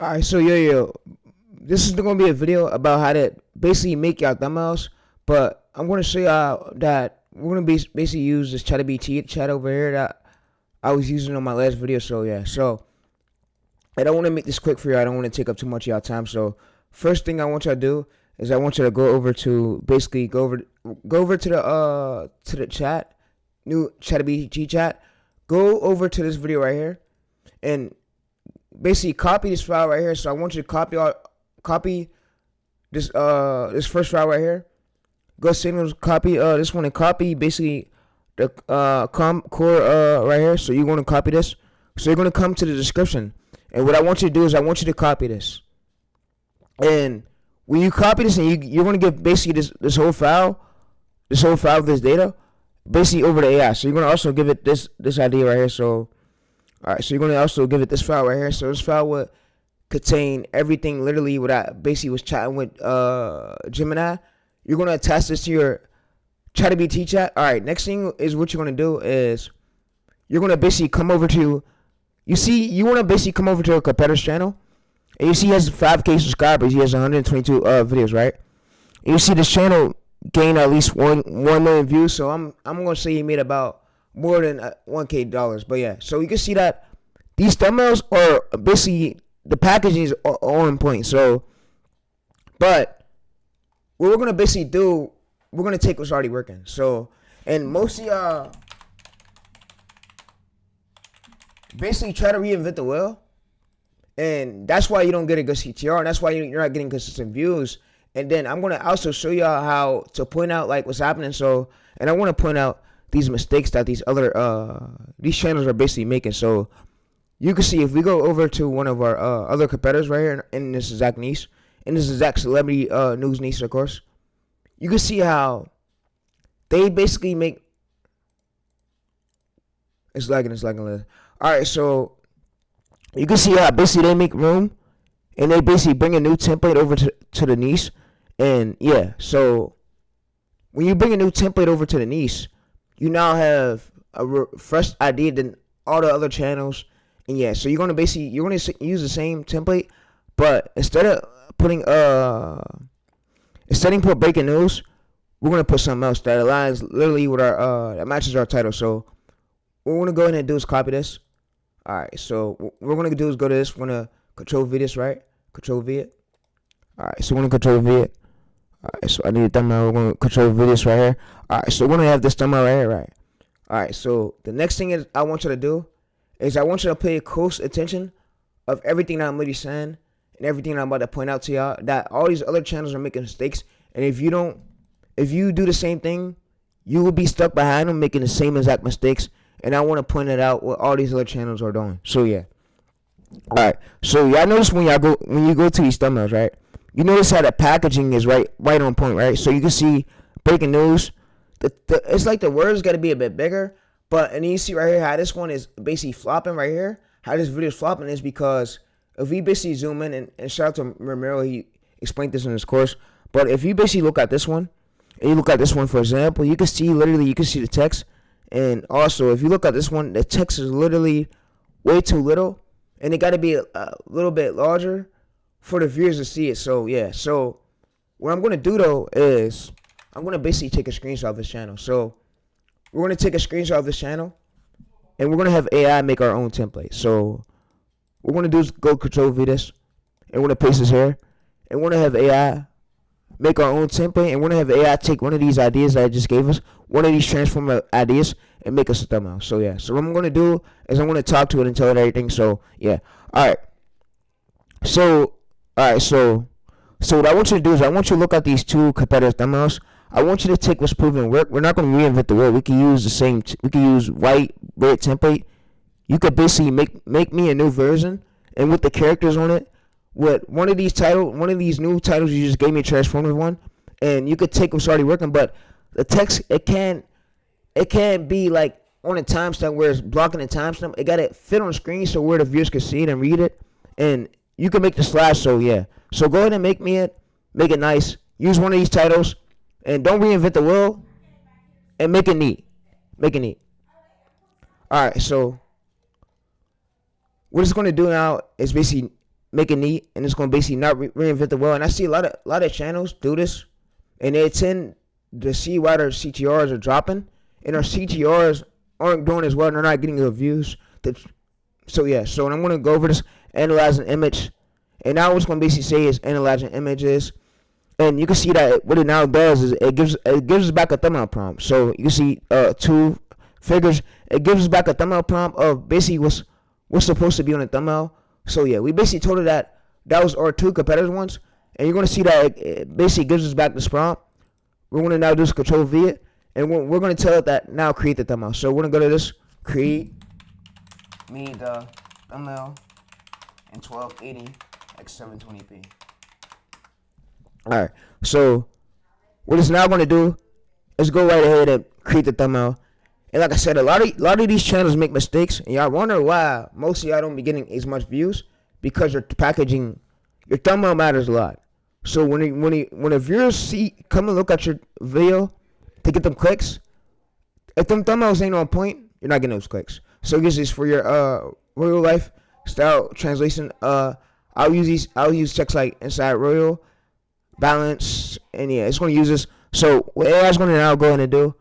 Alright, so yo, this is gonna be a video about how to basically make y'all thumbnails, but I'm gonna show y'all that we're gonna basically use this ChatGPT chat over here that I was using on my last video. So yeah, so I don't want to make this quick for you. I don't want to take up too much of y'all time. So first thing I want y'all to do is I want you to go over to basically go over to the chat, new ChatGPT chat. Go over to this video right here and basically copy this file right here. So I want you to copy this first file right here. Go signals copy this one and copy basically the core right here. So you're gonna copy this. So you're gonna come to the description. And what I want you to do is I want you to copy this. And when you copy this and you're gonna give basically this whole file, of this data, basically over to AI. So you're gonna also give it this idea right here. So alright, so you're gonna also give it this file right here. So this file would contain everything literally what I basically was chatting with Gemini. You're gonna attach this to your ChatGPT chat. Alright, next thing is what you're gonna do is you're gonna basically come over to you wanna basically come over to a competitor's channel. And you see he has 5K subscribers, he has 122 videos, right? And you see this channel gain at least 1 million views. So I'm gonna say he made about more than $1K dollars. But yeah, so you can see that these thumbnails are basically the packaging is on point. So, but what we're gonna basically do, we're gonna take what's already working. So, and most of y'all basically try to reinvent the wheel, and that's why you don't get a good CTR, and that's why you're not getting consistent views. And then I'm gonna also show y'all how to point out like what's happening. So, and I want to point out these mistakes that these channels are basically making. So you can see if we go over to one of our other competitors right here in this exact niche, in this exact celebrity news niche, of course, you can see how they basically make it's lagging. All right, so you can see how basically they make room and they basically bring a new template over to the niche. And yeah, so when you bring a new template over to the niche, you now have a fresh idea than all the other channels. And yeah, so you're gonna use the same template, but instead of putting breaking news, we're gonna put something else that aligns literally with our that matches our title. So what we're gonna go ahead and do is copy this. All right, so what we're gonna do is go to this. We're gonna control V this, right? Control V it. All right, so we're gonna control V it. All right, so I need a thumbnail. We're gonna control V this right here. All right, so we're gonna have this thumbnail right here, right? All right, so the next thing is I want you to do is I want you to pay close attention of everything that I'm literally saying and everything that I'm about to point out to y'all. That all these other channels are making mistakes, and if you do the same thing, you will be stuck behind them making the same exact mistakes. And I want to point it out what all these other channels are doing. So yeah. All right. So y'all notice when you go to these thumbnails, right? You notice how the packaging is right on point, right? So you can see breaking news. It's like the words got to be a bit bigger, but and you see right here how this one is basically flopping right here. How this video is flopping is because if we basically zoom in and shout out to Ramiro, he explained this in his course. But if you basically look at this one, and you look at this one for example, you can see the text. And also, if you look at this one, the text is literally way too little, and it got to be a little bit larger for the viewers to see it. So yeah, so what I'm gonna do though is I'm gonna basically take a screenshot of this channel. So we're gonna take a screenshot of this channel, and we're gonna have AI make our own template. So what we're gonna do is go Control V this, and we're gonna paste this here, and we're gonna have AI make our own template, and we're gonna have AI take one of these ideas that I just gave us, one of these transform ideas, and make us a thumbnail. So yeah, so what I'm gonna do is I'm gonna talk to it and tell it everything. So yeah, all right. So what I want you to do is I want you to look at these two competitive thumbnails. I want you to take what's proven work. We're not gonna reinvent the wheel. We can use the same. We can use white red template. You could basically make me a new version, and with the characters on it, with one of these new titles you just gave me a transformative one, and you could take what's already working, but the text it can't be like on a timestamp where it's blocking the timestamp. It gotta fit on the screen so where the viewers can see it and read it, and you can make the slash. So yeah, so go ahead and make it nice. Use one of these titles, and don't reinvent the wheel, and make it neat. All right, so what it's gonna do now is basically make it neat, and it's gonna basically not reinvent the wheel. And I see a lot of channels do this, and they tend to see why their CTRs are dropping, and our CTRs aren't doing as well, and they're not getting the views. So yeah, so I'm gonna go over this, analyze an image, and now what's gonna basically say is analyzing images, and you can see that what it now does is it gives us back a thumbnail prompt. So you can see two figures. It gives us back a thumbnail prompt of basically what's supposed to be on the thumbnail. So yeah, we basically told her that was our two competitors ones, and you're gonna see that it basically gives us back this prompt. We're gonna now do this Control V it, and we're gonna tell it that now create the thumbnail. So we're gonna go to this, create me the thumbnail in 1280 x 720p. Alright, so what it's now gonna do is go right ahead and create the thumbnail. And like I said, a lot of these channels make mistakes, and y'all wonder why most of y'all don't be getting as much views, because your packaging, your thumbnail matters a lot. So when a viewer come and look at your video to get them clicks, if them thumbnails ain't on point, you're not getting those clicks. So this is for your real life style translation. I'll use checks like inside royal, balance, and yeah, it's gonna use this. So what AI is gonna now go ahead and do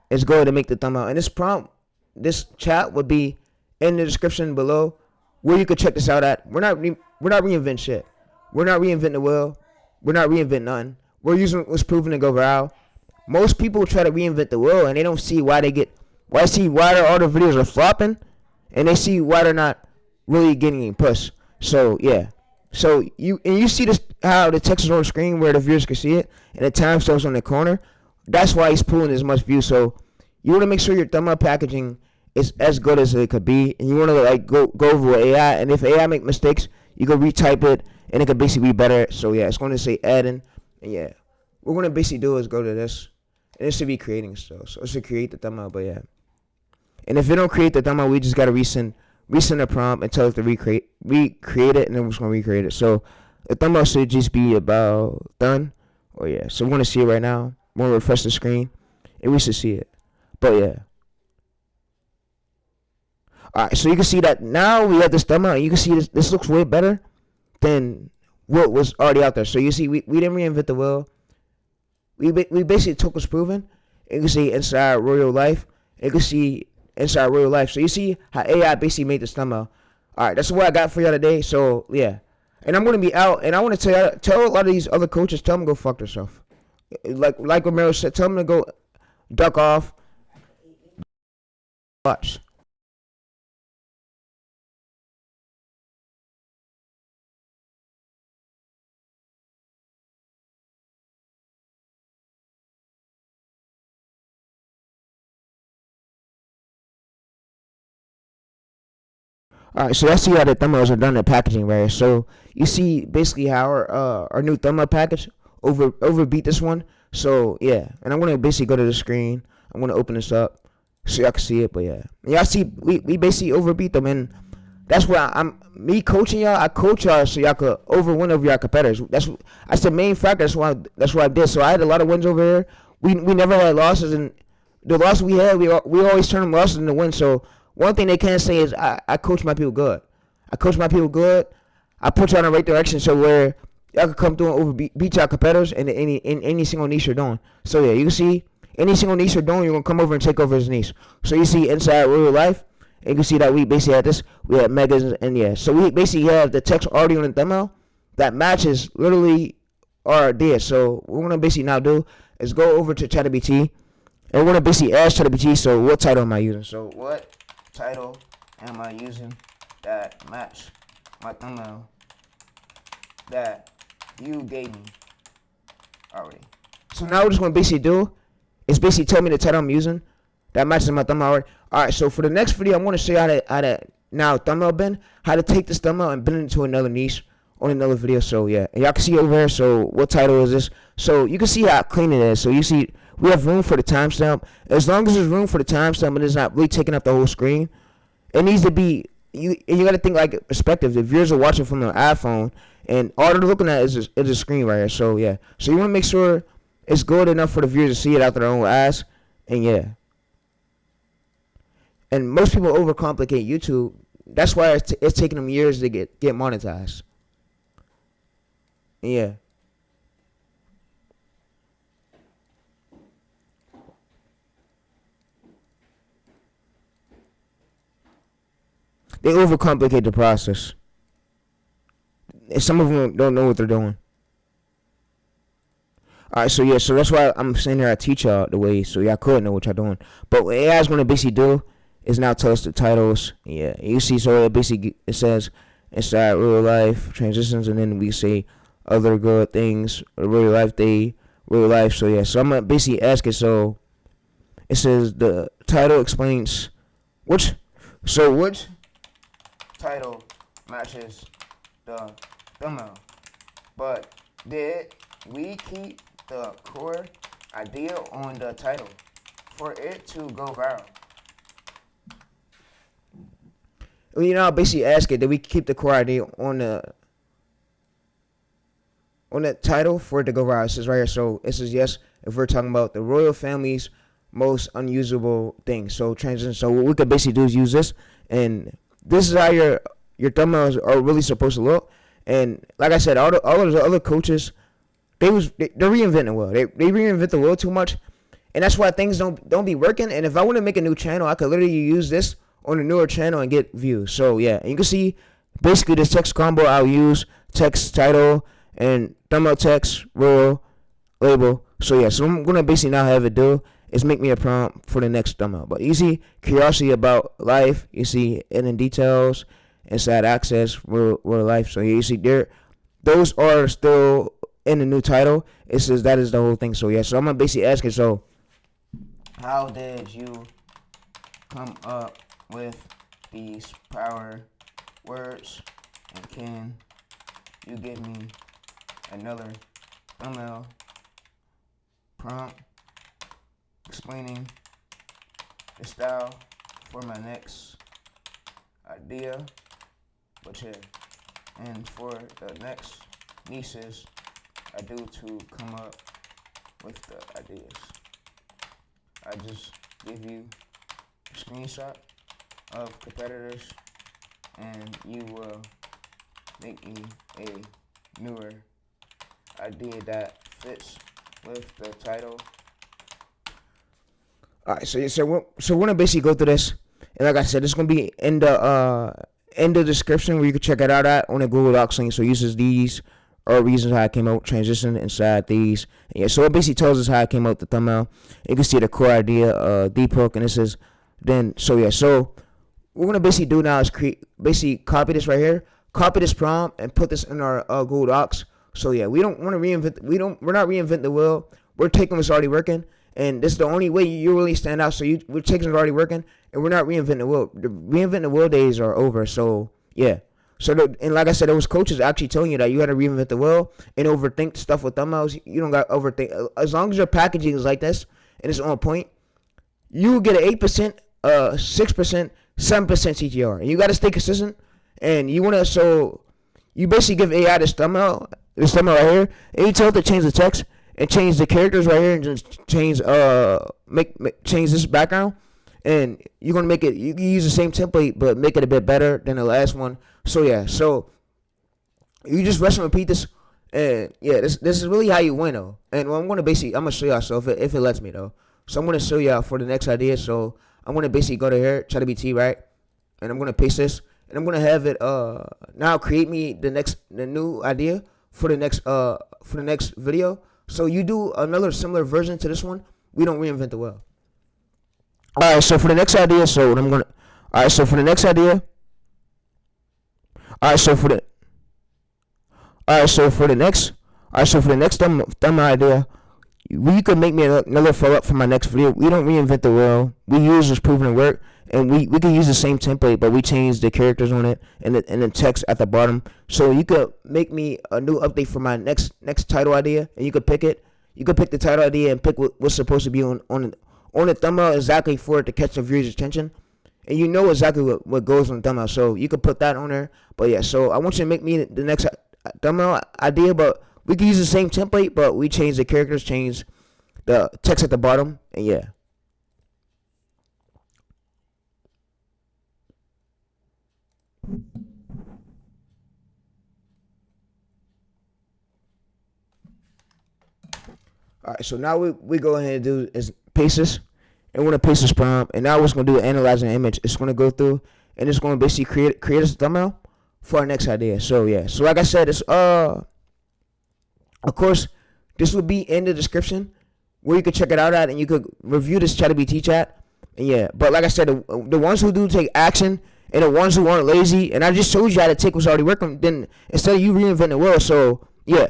is go ahead and make the thumbnail. And this prompt, this chat would be in the description below, where you could check this out at. We're not reinventing shit. We're not reinventing the wheel. We're not reinventing nothing. We're using what's proven to go viral. Most people try to reinvent the wheel, and they don't see why their all the videos are flopping, and they see why they're not really getting pushed. So yeah. So you see this, how the text is on the screen where the viewers can see it, and the timestamps on the corner. That's why he's pulling as much views. So you want to make sure your thumbnail packaging is as good as it could be, and you want to like go over with AI. And if AI make mistakes, you can retype it, and it could basically be better. So yeah, it's going to say adding, and yeah, what we're going to basically do is go to this, and it should be creating still. So it should create the thumbnail, but yeah. And if it don't create the thumbnail, we just gotta resend the prompt and tell it to recreate it, and then we're just gonna recreate it. So the thumbnail should just be about done. Oh yeah, so we're gonna see it right now. We're gonna refresh the screen, and we should see it. But yeah. Alright, so you can see that now we have this thumbnail, and you can see this looks way better than what was already out there. So you see, we didn't reinvent the wheel. We basically took what's proven. You can see inside royal life. You can see inside real life. So you see how AI basically made this thumbnail. Alright, that's what I got for y'all today. So yeah. And I'm gonna be out, and I wanna tell a lot of these other coaches, tell them to go fuck themselves. Like Romero said, tell them to go duck off. Watch. Alright, so let's see how the thumbnails are done in packaging, right? So you see basically how our new thumbnail package overbeat this one. So yeah, and I'm gonna basically go to the screen. I'm gonna open this up so y'all can see it. But yeah, y'all see we basically overbeat them, and that's why I'm me coaching y'all. I coach y'all so y'all could overwin over y'all competitors. That's the main factor. That's what I did. So I had a lot of wins over here. We never had losses, and the losses we had, we always turn them losses into wins. So one thing they can't say is I coach my people good. I coach my people good. I put y'all in the right direction so where y'all can come through and beat y'all competitors in any single niche you're doing. So yeah, you can see any single niche you're doing, you're gonna come over and take over his niche. So you see inside real life, and you can see that we basically had this. We had megas, and yeah, so we basically have the text already on the thumbnail that matches literally our idea. So what we're gonna basically now do is go over to ChatGPT, and we're gonna basically ask ChatGPT. So what title am I using? So what title am I using that match my thumbnail that you gave me already? So now what it's gonna basically do is basically tell me the title I'm using that matches my thumbnail already. Alright, so for the next video, I'm gonna show you how to now thumbnail bend, how to take this thumbnail and bend it into another niche on another video. So yeah, and y'all can see over here. So what title is this? So you can see how clean it is. So you see we have room for the timestamp. As long as there's room for the timestamp and it's not really taking up the whole screen, it needs to be you got to think like perspective. The viewers are watching from the iPhone, and all they're looking at is a screen right here. So yeah, so you want to make sure it's good enough for the viewers to see it out their own eyes, and yeah. And most people overcomplicate YouTube. That's why it's taking them years to get monetized. Yeah, they overcomplicate the process. And some of them don't know what they're doing. All right, so yeah, so that's why I'm saying here I teach y'all the way so y'all could know what y'all doing. But what AI is gonna basically do is now tell us the titles. Yeah, you see, so it basically it says inside real life transitions, and then we say other good things, real life day, real life. So yeah, so I'm gonna basically ask it. So it says the title explains which, so which title matches the thumbnail, but did we keep the core idea on the title for it to go viral? Well, you know, basically ask it, did we keep the core idea on the title for it to go viral? It says right here, so it says yes if we're talking about the royal family's most unusable things. So transition. So what we could basically do is use this, and this is how your thumbnails are really supposed to look. And like I said, all of the other coaches, they're reinventing the world. They reinvent the world too much, and that's why things don't be working. And if I want to make a new channel, I could literally use this on a newer channel and get views. So yeah, and you can see basically this text combo I'll use text title and thumbnail text royal label. So yeah, so I'm gonna basically now have it do is make me a prompt for the next thumbnail. But you see curiosity about life, you see hidden details, inside access, real life. So yeah, you see there, those are still in the new title. It says that is the whole thing. So yeah, so I'm gonna basically ask it. So how did you come up with these power words? And can you give me another thumbnail prompt explaining the style for my next idea, but yeah, and for the next nieces I do to come up with the ideas. I just give you a screenshot of competitors and you will make me a newer idea that fits with the title. All right, so we're gonna basically go through this, and like I said, it's gonna be in the description where you can check it out at on the Google Docs link. So it uses these are reasons how I came out transition inside these. And yeah, so it basically tells us how I came out with the thumbnail. You can see the core idea, deep hook, and it says then. So yeah, so what we're gonna basically do now is basically copy this right here, copy this prompt, and put this in our Google Docs. So yeah, we don't want to reinvent. We're not reinventing the wheel. We're taking what's already working, and this is the only way you really stand out. So we're taking what's already working, and we're not reinventing the wheel. The reinventing the wheel days are over. So yeah. So and like I said, those coaches actually telling you that you got to reinvent the wheel and overthink stuff with thumbnails. You don't got to overthink. As long as your packaging is like this and it's on point, you get an 8%, 6%, 7% CTR. And you got to stay consistent. And you want to, so you basically give AI this thumbnail right here, and you tell it to change the text and change the characters right here and just change, change this background. And you're going to make it, you can use the same template, but make it a bit better than the last one. So yeah, so you just rest and repeat this. And yeah, this is really how you win though. And I'm going to show y'all, so if it lets me though. So I'm going to show y'all for the next idea. So I'm going to basically go to here, ChatGPT, right? And I'm going to paste this. And I'm going to have it now create me the new idea for the next video. So you do another similar version to this one. We don't reinvent the wheel. All right, so for the next idea, so what I'm going to all right, so for the next idea, all right, so for the all right, so for the next all right, so for the next thumb idea, we could make me another follow up for my next video. We don't reinvent the wheel. We use what's proven to work, and we can use the same template, but we change the characters on it and the text at the bottom. So you could make me a new update for my next title idea, and you could pick it. You could pick the title idea and pick what's supposed to be on the thumbnail exactly for it to catch the viewer's attention. And you know exactly what goes on the thumbnail, so you could put that on there. But yeah, so I want you to make me the next thumbnail idea, but we can use the same template, but we change the characters, change the text at the bottom, and yeah. All right, so now we go ahead and do is paste this, and we're gonna paste this prompt, and now what's gonna do is analyze an image. It's gonna go through, and it's gonna basically create a thumbnail for our next idea. So yeah, so like I said, it's of course, this will be in the description where you can check it out at, and you could review this ChatGPT chat. And yeah, but like I said, the ones who do take action and the ones who aren't lazy, and I just told you how to take what's already working. Then instead of you reinventing the wheel, so yeah.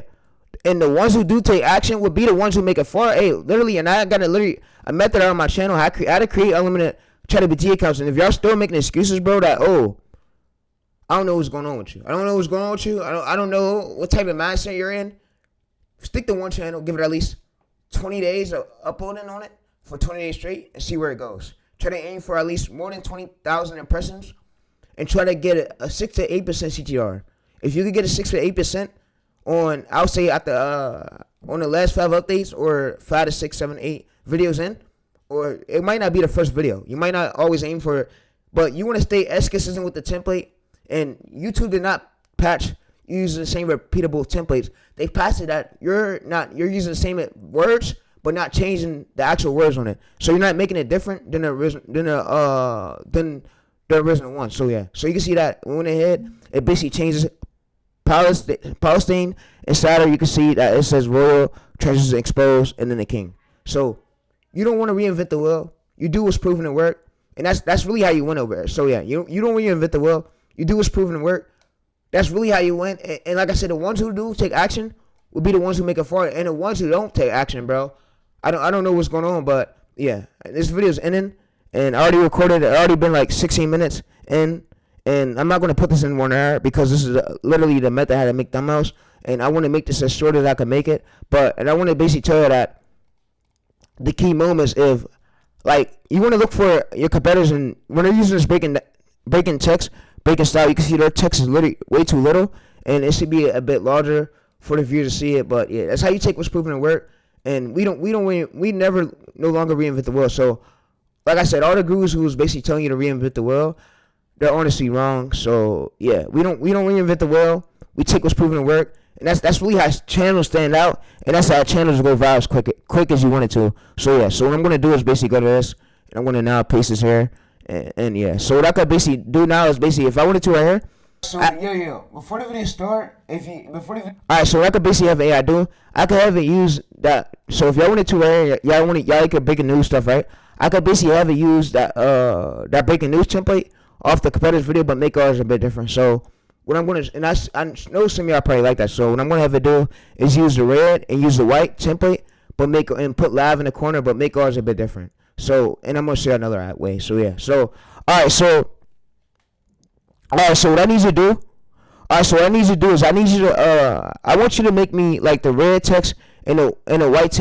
And the ones who do take action will be the ones who make it far. Hey, literally, and I got a method on my channel how to create unlimited ChatGPT accounts. And if y'all still making excuses, bro, that I don't know what's going on with you. I don't know what's going on with you. I don't know what type of mindset you're in. Stick to one channel. Give it at least 20 days of uploading on it for 20 days straight and see where it goes. Try to aim for at least more than 20,000 impressions and try to get a 6 to 8% CTR. If you could get a 6 to 8% on, I'll say at the on the last 5 updates or 5 to 6, 7, 8 videos in, or it might not be the first video. You might not always aim for it, but you want to stay as consistent with the template. And YouTube did not patch using the same repeatable templates. They patched it that you're using the same words, but not changing the actual words on it. So you're not making it different than the original one. So yeah, so you can see that when it hit, it basically changes Palestine inside, or you can see that it says royal treasures exposed and then the king. So you don't want to reinvent the wheel. You do what's proven to work, and that's really how you win over it. So yeah, you don't reinvent the wheel. You do what's proven to work. That's really how you win. And like I said, the ones who do take action will be the ones who make it far, and the ones who don't take action, bro, I don't know what's going on, but yeah, this video's ending, and I already recorded. It already been like 16 minutes in. And I'm not going to put this in 1 hour because this is literally the method how to make thumbnails. And I want to make this as short as I can make it. And I want to basically tell you that the key moments, if, like, you want to look for your competitors, and when they're using this breaking text, breaking style, you can see their text is literally way too little. And it should be a bit larger for the viewer to see it. But yeah, that's how you take what's proven to work. And we never no longer reinvent the wheel. So, like I said, all the gurus who's basically telling you to reinvent the wheel, they're honestly wrong. So yeah, we don't reinvent the wheel. We take what's proven to work, and that's really how channels stand out, and that's how channels go viral as quick as you want it to. So yeah, so what I'm gonna do is basically go to this, and I'm gonna now paste this here, and yeah. So what I could basically do now is basically, if I wanted to right here. So before the video start, alright, so what I could basically have AI do, I could have it use that. So if y'all wanted to right here, y'all could breaking news stuff, right? I could basically have it use that breaking news template off the competitor's video, but make ours a bit different. So what I'm going to, and I know some of y'all probably like that. So what I'm going to have it do is use the red and use the white template, but put live in the corner, but make ours a bit different. So, and I'm going to show you another way. So yeah. So so what I need you to do, is I need you to I want you to make me like the red text and the white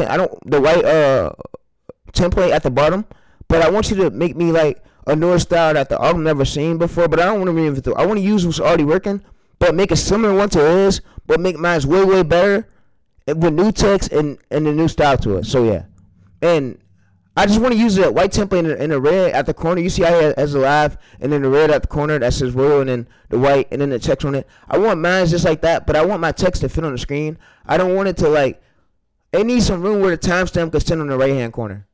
template at the bottom, but I want you to make me like a newer style that I've never seen before. But I don't want to reinvent it. I want to use what's already working, but make a similar one to his, but make mine way better with new text and the new style to it. So yeah, and I just want to use the white template in the red at the corner. You see how it has a live, and then the red at the corner that says royal, and then the white, and then the text on it. I want mine just like that, but I want my text to fit on the screen. I don't want it to like. It needs some room where the timestamp can sit on the right hand corner.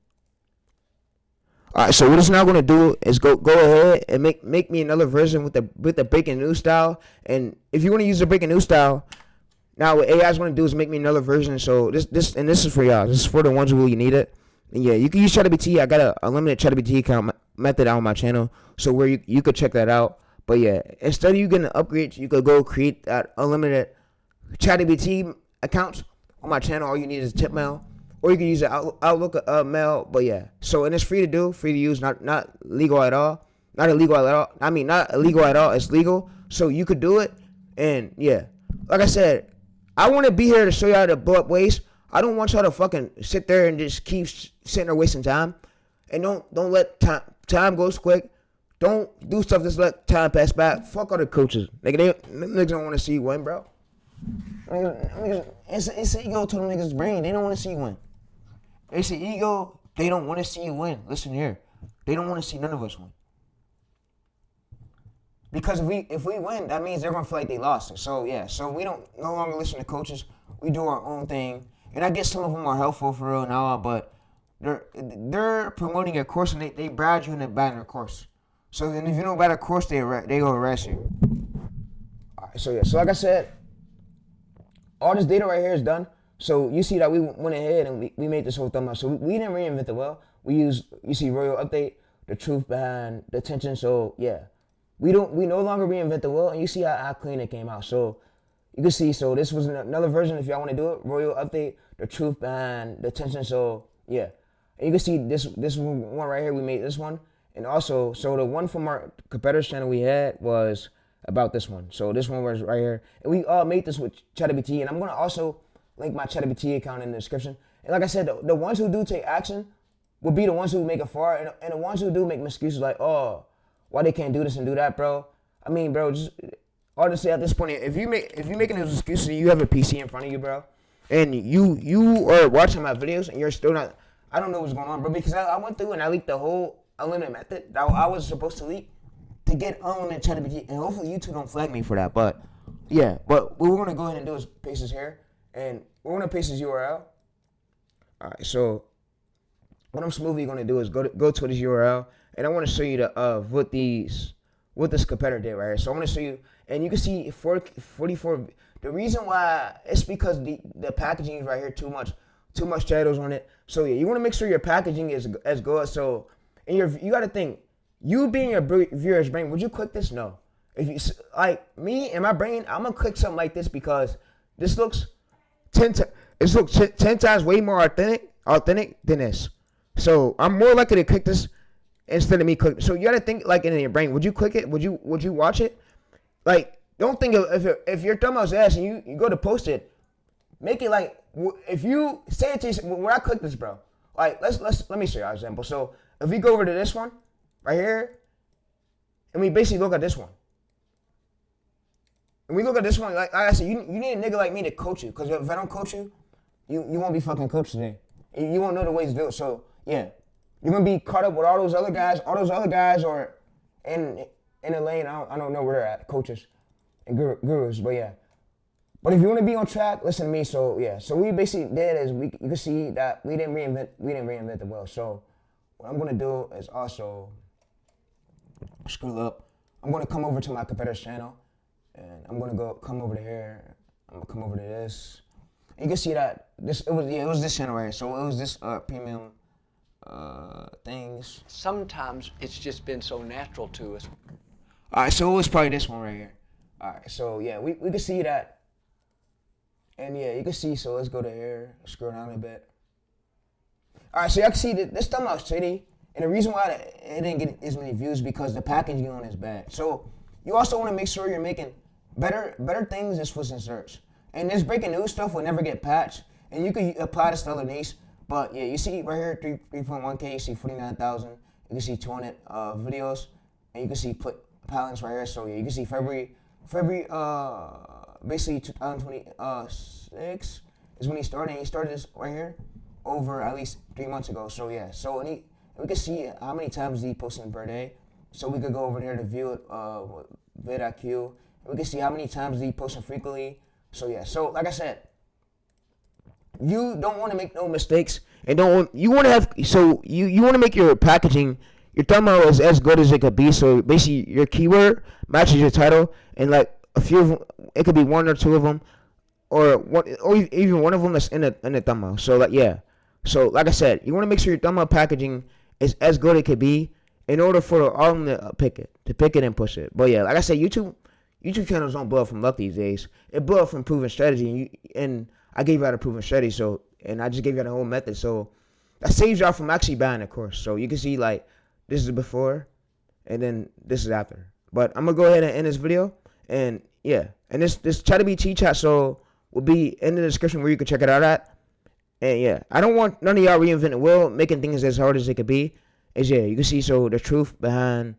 Alright, so what it's now going to do is go ahead and make me another version with the breaking news style. And if you want to use the breaking news style, now what AI is going to do is make me another version. So this is for y'all. This is for the ones who really need it. And yeah, you can use ChatGPT. I got a unlimited ChatGPT account method on my channel, so where you could check that out. But yeah, instead of you getting an upgrade, you could go create that unlimited ChatGPT account on my channel. All you need is a tip mail. Or you can use an Outlook mail, but yeah. So, and it's free to use, not legal at all. Not illegal at all. I mean, not illegal at all. It's legal. So you could do it. And yeah, like I said, I want to be here to show y'all the blow up ways. I don't want y'all to fucking sit there and just keep sitting there wasting time. And don't let time goes quick. Don't do stuff just let time pass by. Fuck other coaches. Niggas don't want to see you win, bro. It's an ego to them niggas' brain. They don't want to see you win. It's an ego. They don't want to see you win. Listen here. They don't want to see none of us win. Because if we win, that means they're going to feel like they lost. So, yeah. So, we don't no longer listen to coaches. We do our own thing. And I guess some of them are helpful for real now, but they're promoting a course and they brag you into buying their course. So then if you don't buy the course, they go arrest you. Alright, so yeah, so like I said, all this data right here is done. So you see that we went ahead and we made this whole thumbnail. So we didn't reinvent the wheel. We used, you see, Royal Update, the truth behind the tension. So yeah, we no longer reinvent the wheel, and you see how clean it came out. So you can see, so this was another version if y'all want to do it. Royal Update, the truth behind the tension. So yeah, and you can see this one right here. We made this one, and also so the one from our competitor's channel we had was about this one. So this one was right here, and we all made this with ChatGPT, and I'm gonna also link my ChatGPT account in the description. And like I said, the ones who do take action will be the ones who make it far, and the ones who do make excuses like, oh, why they can't do this and do that, bro. I mean, bro, just honestly at this point, if you're making those excuses, and you have a PC in front of you, bro, and you are watching my videos and you're still not, I don't know what's going on, bro, because I went through and I leaked the whole unlimited method that I was supposed to leak to get unlimited ChatGPT, and hopefully YouTube don't flag me for that. But yeah, but what we're gonna go ahead and do is paste this here, and we're gonna paste this URL. All right, so what I'm smoothly gonna do is go to this URL, and I want to show you the what this competitor did right here. So I want to show you, and you can see 44. The reason why it's because the packaging is right here too much shadows on it. So yeah, you want to make sure your packaging is as good. So and you got to think, you being your viewer's brain, would you click this? No. If you like me and my brain, I'm gonna click something like this because this looks 10 times way more authentic than this. So I'm more likely to click this instead of me clicking. So you gotta think like in your brain. Would you click it? Would you watch it? Like, don't think of if your thumbnail's ass and you go to post it, make it like, if you say it to yourself, when I click this, bro, like let me show you an example. So if we go over to this one right here, and we basically look at this one, and we look at this one, like I said, you need a nigga like me to coach you, because if I don't coach you, you won't be fucking coached today. You won't know the ways to do it. So yeah, you're gonna be caught up with all those other guys. All those other guys are in the lane. I don't know where they're at, coaches and gurus. But yeah, but if you want to be on track, listen to me. So yeah, so we basically did is you can see that we didn't reinvent the wheel. So what I'm gonna do is also scroll up. I'm gonna come over to my competitor's channel, and I'm gonna come over to here. I'm gonna come over to this. And you can see that it was this channel right here. So it was this premium things. Sometimes it's just been so natural to us. Alright, so it was probably this one right here. Alright, so yeah, we can see that. And yeah, you can see, so let's go to here, scroll down a bit. Alright, so y'all can see that this thumbnail's shitty. And the reason why it didn't get as many views because the packaging on it is bad. So you also want to make sure you're making better things than Swiss and search. And this breaking news stuff will never get patched. And you can apply this to other niche. But yeah, you see right here, 3.1K, you see 49,000. You can see 200 videos. And you can see balance right here. So yeah, you can see February, basically 2026 is when he started. And he started this right here over at least 3 months ago. So yeah, so we can see how many times he posted per day. So we could go over there to view it, VidIQ. We can see how many times he posted frequently. So yeah, so like I said, you don't want to make no mistakes, and you want to make your packaging, your thumbnail is as good as it could be. So basically, your keyword matches your title, and like a few of them, it could be one or two of them, or even one of them that's in the thumbnail. So like yeah, so like I said, you want to make sure your thumbnail packaging is as good as it could be in order for all of them to pick it and push it. But yeah, like I said, YouTube channels don't blow up from luck these days. It blew up from proven strategy, and I gave you out a proven strategy. So, and I just gave you out the whole method. So that saves y'all from actually buying the course. So you can see like this is before, and then this is after. But I'm gonna go ahead and end this video, and yeah, and this ChatGPT chat so will be in the description where you can check it out at. And yeah, I don't want none of y'all reinventing the wheel, making things as hard as it could be. Is yeah, you can see so the truth behind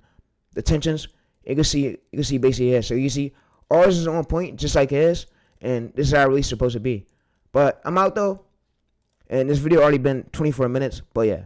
the tensions. You can see basically here. So you see ours is on point just like his, and this is how it's supposed to be. But I'm out though, and this video already been 24 minutes. But yeah.